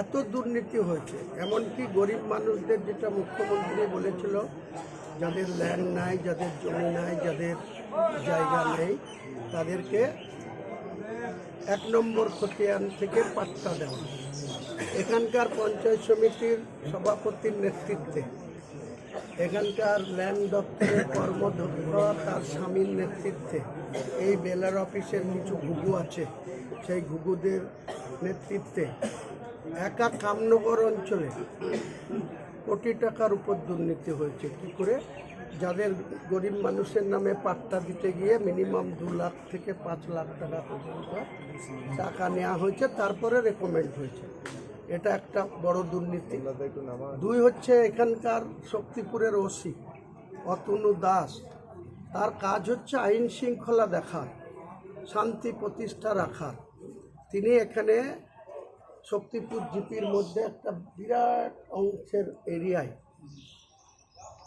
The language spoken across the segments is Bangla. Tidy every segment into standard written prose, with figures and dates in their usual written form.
এত দুর্নীতি হয়েছে, এমনকি গরিব মানুষদের যেটা মুখ্যমন্ত্রী বলেছিল, যাদের ল্যান্ড নাই, যাদের জমি নাই, যাদের জায়গা নেই, তাদেরকে 1 নম্বর খতিয়ান থেকে পাট্টা দেওয়া। এখানকার পঞ্চায়েত সমিতির সভাপতির নেতৃত্বে, এখানকার ল্যান্ড দপ্তরের কর্মদক্ষ তার স্বামীর নেতৃত্বে, এই বেলার অফিসের কিছু ঘুঘু আছে, সেই ঘুঘুদের নেতৃত্বে একা কামনগর অঞ্চলে কোটি টাকার উপর দুর্নীতি হয়েছে। কী করে? যাদের গরিব মানুষের নামে পাট্টা দিতে গিয়ে মিনিমাম 2 লাখ থেকে 5 লাখ টাকা পর্যন্ত টাকা নেওয়া হয়েছে, তারপরে রেকমেন্ড হয়েছে। এটা একটা বড় দুর্নীতি। 2 হচ্ছে এখানকার শক্তিপুরের ওসি অতনু দাস, তার কাজ হচ্ছে আইন শৃঙ্খলা দেখা, শান্তি প্রতিষ্ঠা রাখা। তিনি এখানে শক্তিপুর জিপির মধ্যে একটা বিরাট অংশের এরিয়ায়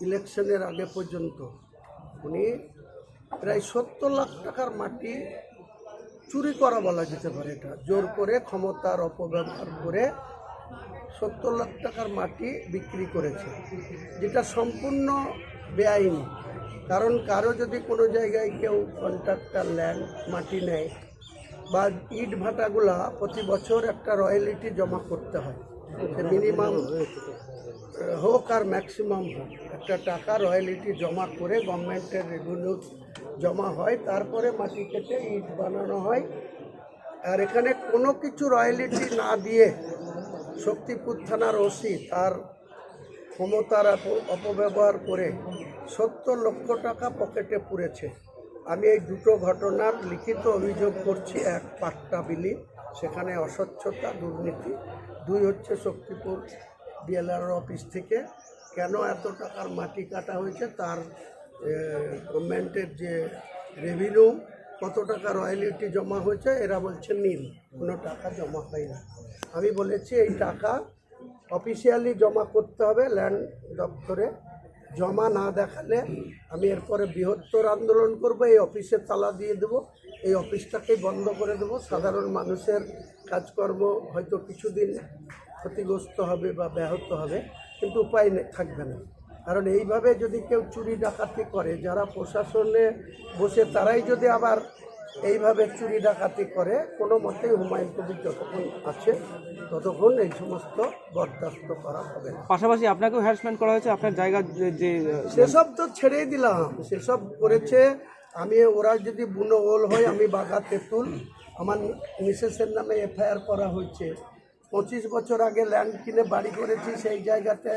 ইলেকশনের আগে পর্যন্ত উনি প্রায় 70 লাখ টাকার মাটি চুরি করা বলা যেতে পারে, এটা জোর করে ক্ষমতার অপব্যবহার করে 70 লাখ টাকার মাটি বিক্রি করেছে, যেটা সম্পূর্ণ বেআইনি। কারণ কারো যদি কোনো জায়গায় কেউ কন্ট্রাক্টর ল্যান্ড মাটি নেয় বা ইট ভাটাগুলা প্রতি বছর একটা রয়্যালিটি জমা করতে হয়, মিনিমাম হোক আর ম্যাক্সিমাম হোক, একটা টাকা রয়্যালিটি জমা করে গভর্নমেন্টের রেভিনিউ জমা হয়, তারপরে মাটি কেটে ইট বানানো হয়। আর এখানে কোনো কিছু রয়্যালিটি না দিয়ে শক্তিপুর থানার ওসি তার ক্ষমতার অপব্যবহার করে 70 লক্ষ টাকা পকেটে পুরেছে। আমি এই দুটো ঘটনার লিখিত অভিযোগ করছি। 1 পাট্টা বিলি, সেখানে অস্বচ্ছতা, দুর্নীতি। 2 হচ্ছে শক্তিপুর বিএলআর অফিস থেকে কেন এত টাকার মাটি কাটা হয়েছে, তার গভর্নমেন্টের যে রেভিনিউ, কত টাকা রয়্যালিটি জমা হয়েছে, এরা বলছে নীল, কোনো টাকা জমা হয় না। আমি বলেছি এই টাকা অফিসিয়ালি জমা করতে হবে ল্যান্ড দপ্তরে, জমা না দেখালে আমি এরপরে বৃহত্তর আন্দোলন করব, এই অফিসে তালা দিয়ে দেবো, এই অফিসটাকেই বন্ধ করে দেবো। সাধারণ মানুষের কাজকর্ম হয়তো কিছুদিন ক্ষতিগ্রস্ত হবে বা ব্যাহত হবে, কিন্তু উপায় থাকবে না। কারণ এইভাবে যদি কেউ চুরি ডাকাতি করে, যারা প্রশাসনে বসে তারাই যদি আবার এইভাবে চুরি ডাকাতি করে, কোনো মতেই হুমায়ুন কবির যতক্ষণ আছে ততক্ষণ এই সমস্ত বরদাস্ত করা হবে না। পাশাপাশি আপনাকেও হ্যারাসমেন্ট করা হয়েছে, আপনার জায়গা যে সেসব তো ছেড়েই দিলাম, সেসব করেছে। আমি ওরা যদি বুনো ওল হয়, আমি বাঘা তেঁতুল, আমার মিসেসের নামে এফআইআর করা হয়েছে। 25 বছর আগে ল্যান্ড কিনে বাড়ি করেছি, সেই জায়গাতে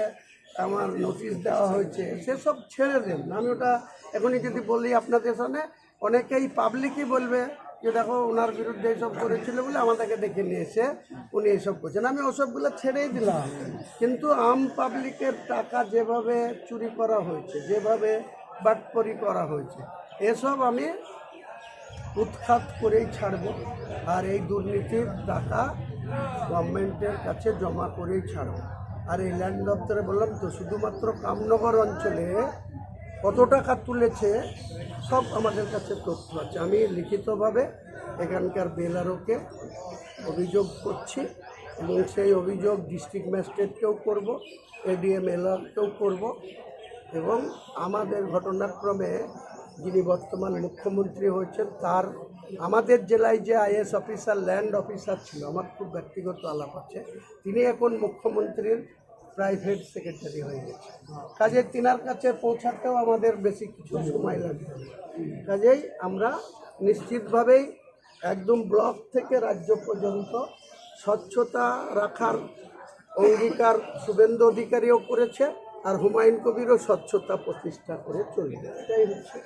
আমার নোটিশ দেওয়া হয়েছে। সেসব ছেড়ে দেন। আমি ওটা এখনই যদি বলি আপনাদের সামনে, অনেকেই পাবলিকই বলবে যে দেখো ওনার বিরুদ্ধে এইসব করেছিল বলে আমাদেরকে ডেকে নিয়েছে, উনি এইসব করছেন। আমি ওসবগুলো ছেড়েই দিলাম। কিন্তু আম পাবলিকের টাকা যেভাবে চুরি করা হয়েছে, যেভাবে বাটপরি করা হয়েছে, এসব আমি উৎখাত করেই ছাড়ব। আর এই দুর্নীতির টাকা গভর্নমেন্টের কাছে জমা করেই ছাড়ব। আর এই ল্যান্ড দপ্তরে বললাম তো, শুধুমাত্র কামনগর অঞ্চলে কত টাকা তুলেছে সব আমাদের কাছে তথ্য আছে। আমি লিখিতভাবে এখানকার বেলারোকে অভিযোগ করছি, এবং সেই অভিযোগ ডিস্ট্রিক্ট ম্যাজিস্ট্রেটকেও করব, এডিএম এলআরকেও করব। এবং আমাদের ঘটনাক্রমে যিনি বর্তমান মুখ্যমন্ত্রী হয়েছেন, তার আমাদের জেলায় যে আইএস অফিসার, ল্যান্ড অফিসার ছিল, আমার খুব ব্যক্তিগত আলাপ আছে, তিনি এখন মুখ্যমন্ত্রীর প্রাইভেট সেক্রেটারি হয়ে গেছে। কাজে তিনার কাছে পৌঁছাতেও আমাদের বেশি কিছু সময় লাগবে। কাজেই আমরা নিশ্চিতভাবেই একদম ব্লক থেকে রাজ্য পর্যন্ত স্বচ্ছতা রাখার অঙ্গীকার শুভেন্দু অধিকারীও করেছে, আর হুমায়ুন কবিরও স্বচ্ছতা প্রতিষ্ঠা করে চলবে। এটাই হচ্ছে